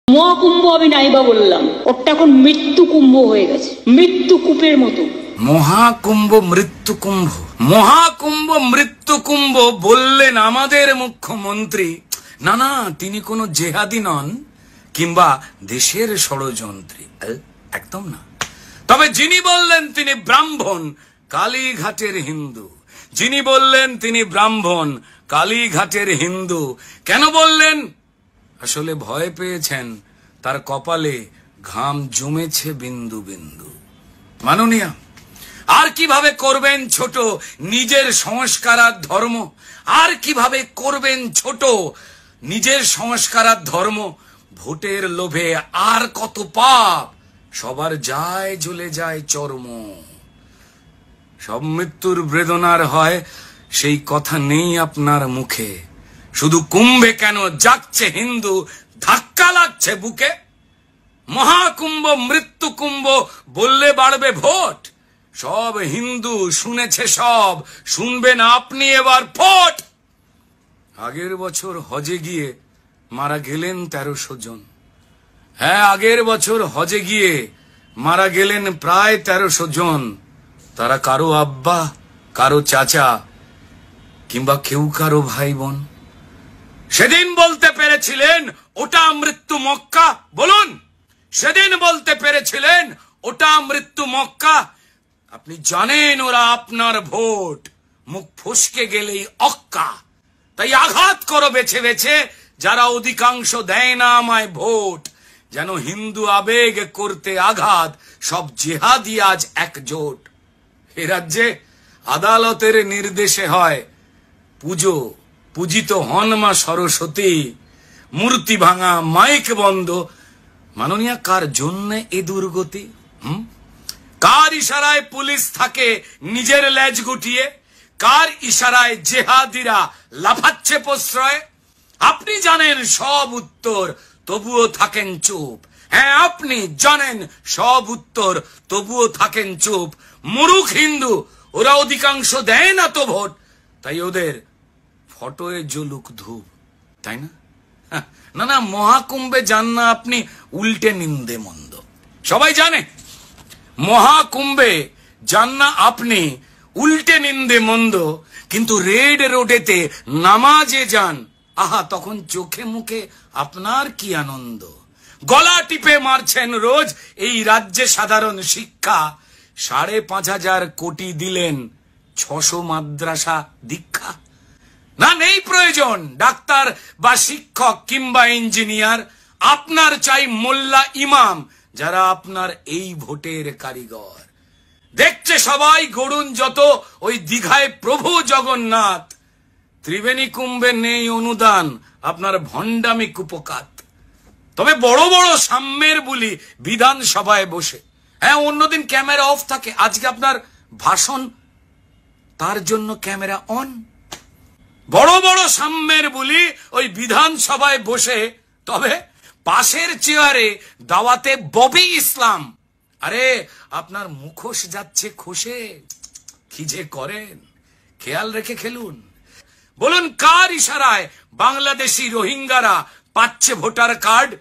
মহাকুম্ভ আমি নাইবা বললাম, ওটা এখন মৃত্যু কুম্ভ হয়ে গেছে, মৃত্যু কূপের মতো। মহাকুম্ভ মৃত্যু কুম্ভ, মহাকুম্ভ মৃত্যু কুম্ভ বললেন আমাদের মুখ্যমন্ত্রী। না না, তিনি কোনো জেহাদি নন কিংবা দেশের ষড়যন্ত্রী, একদম না। তবে যিনি বললেন তিনি ব্রাহ্মণ, কালীঘাটের হিন্দু। যিনি বললেন তিনি ব্রাহ্মণ, কালীঘাটের হিন্দু। কেন বললেন? আসলে ভয় পেয়েছেন, তার কপালে ঘাম জমেছে বিন্দু বিন্দু। মাননীয়া, আর কিভাবে করবেন ছোট নিজের সংস্কার আর ধর্ম? আর কিভাবে করবেন ছোট নিজের সংস্কার আর ধর্ম? ভোটের লোভে আর কত পাপ, সবার যায় জ্বলে যায় চর্ম। সব মৃত্যুর বেদনার হয়, সেই কথা নেই আপনার মুখে। শুধু কুম্ভে কেন যাচ্ছে হিন্দু, ধাক্কা লাগছে বুকে। মহাকুম্ভ মৃত্যু কুম্ভ বললে বাড়বে ভোট। সব হিন্দু শুনেছে, সব শুনবেন আপনি এবার ফোট। আগের বছর হজে গিয়ে মারা গেলেন 1300 জন। হ্যাঁ, আগের বছর হজে গিয়ে মারা গেলেন প্রায় 1300 জন। তারা কারো আব্বা, কারো চাচা কিংবা কেউ কারো ভাই বোন। সেদিন বলতে পেরেছিলেন ওটা মৃত্যু মক্কা? বলুন, সেদিন বলতে পেরেছিলেন ওটা মৃত্যু মক্কা? আপনি জানেন ওরা আপনার ভোট, মুখ ফসকে গেলেই অক্কা। তাই আঘাত করো বেছে বেছে, যারা অধিকাংশ দেয় না আমায় ভোট। যেন হিন্দু আবেগ করতে আঘাত, সব জেহাদি আজ একজোট। এ রাজ্যে আদালতের নির্দেশে হয় পুজো, পূজিত হন মা সরস্বতী। মূর্তি ভাঙা, মাইক বন্ধ। মাননীয়া, কার জন্য এ দুর্গতি? কার ইশারায় পুলিশ থাকে নিজের লেজ গুটিয়ে? কার ইশারায় জেহাদিরা লাফাচ্ছে প্রশ্রয়ে? আপনি জানেন সব উত্তর, তবুও থাকেন চুপ। হ্যাঁ, আপনি জানেন সব উত্তর, তবুও থাকেন চুপ। মুরুখ হিন্দু, ওরা অধিকাংশ দেয় না তো ভোট, তাই ওদের ফটোয় জ্বলুক ধূপ, তাই না? না না, মহাকুম্ভে যান না আপনি উল্টে নিন্দে মন্দ। সবাই জানে মহাকুম্ভে যান না আপনি উল্টে নিন্দে মন্দ, কিন্তু রেড রোডেতে নামাজে যান, আহা তখন চোখে মুখে আপনার কি আনন্দ। গলা টিপে মারছেন রোজ এই রাজ্যে সাধারণ শিক্ষা। 5,500 কোটি দিলেন, 600 মাদ্রাসা দীক্ষা। না, নেই প্রয়োজন ডাক্তার বা শিক্ষক কিংবা ইঞ্জিনিয়ার। আপনার চাই মোল্লা ইমাম, যারা আপনার এই ভোটের কারিগর। দেখছে সবাই, গড়ুন যত ওই দীঘায় প্রভু জগন্নাথ। ত্রিবেণী কুম্ভে নেই অনুদান, আপনার ভণ্ডামি কুপকাত। তবে বড় বড় সাম্যের বুলি বিধানসভায় বসে। হ্যাঁ, অন্যদিন ক্যামেরা অফ থাকে, আজকে আপনার ভাষণ, তার জন্য ক্যামেরা অন। বড় বড় সাম্যের বুলি ওই বিধানসভায় বসে, তবে পাশের চেয়ারে দাওয়াতে ববি ইসলাম। আরে আপনার মুখোশ যাচ্ছে খসে, কি যে করেন, খেয়াল রেখে খেলুন। বলুন, কার ইশারায় বাংলাদেশি রোহিঙ্গারা পাচ্ছে ভোটার কার্ড?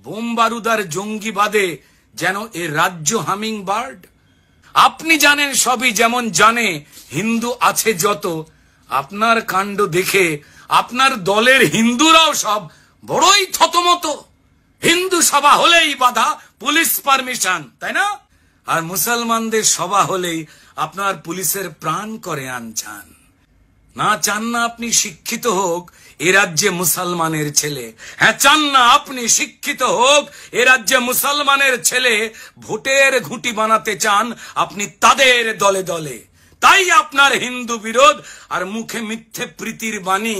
বোম বারুদার জঙ্গিবাদে যেন এ রাজ্য হামিং বার্ড। আপনি জানেন সবই, যেমন জানে হিন্দু আছে যত। আপনার কাণ্ড দেখে আপনার দলের হিন্দুরাও সব বড়ই থতমত। হিন্দু সভা হলেই বাধা, পুলিশ পারমিশন, তাই না? আর মুসলমানদের সভা হলেই আপনার পুলিশের প্রাণ করে আনছান। না, চান না আপনি শিক্ষিত হোক এ রাজ্যে মুসলমানের ছেলে। হ্যাঁ, চান না আপনি শিক্ষিত হোক এ রাজ্যে মুসলমানের ছেলে। ভোটের ঘুঁটি বানাতে চান আপনি তাদের দলে দলে। তাই আপনার হিন্দু বিরোধ আর মুখে মিথ্যে প্রীতির বাণী।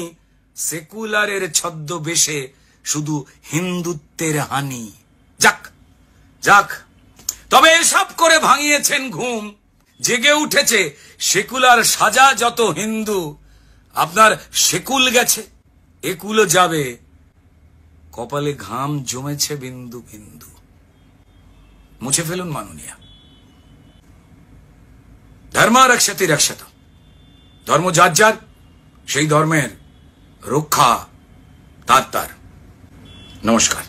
সেকুলারের ছদ্মবেশে শুধু হিন্দুত্বের হানি। যাক যাক, তবে এসব করে ভাঙিয়েছেন ঘুম। জেগে উঠেছে সেকুলার সাজা যত হিন্দু। আপনার সেকুল গেছে, একুলও যাবে। কপালে ঘাম জমেছে বিন্দু বিন্দু। মুছে ফেলুন মাননীয়া। ধর্ম রক্ষতি রক্ষত। ধর্ম যার যার, সেই ধর্মের রক্ষা তার তার। নমস্কার।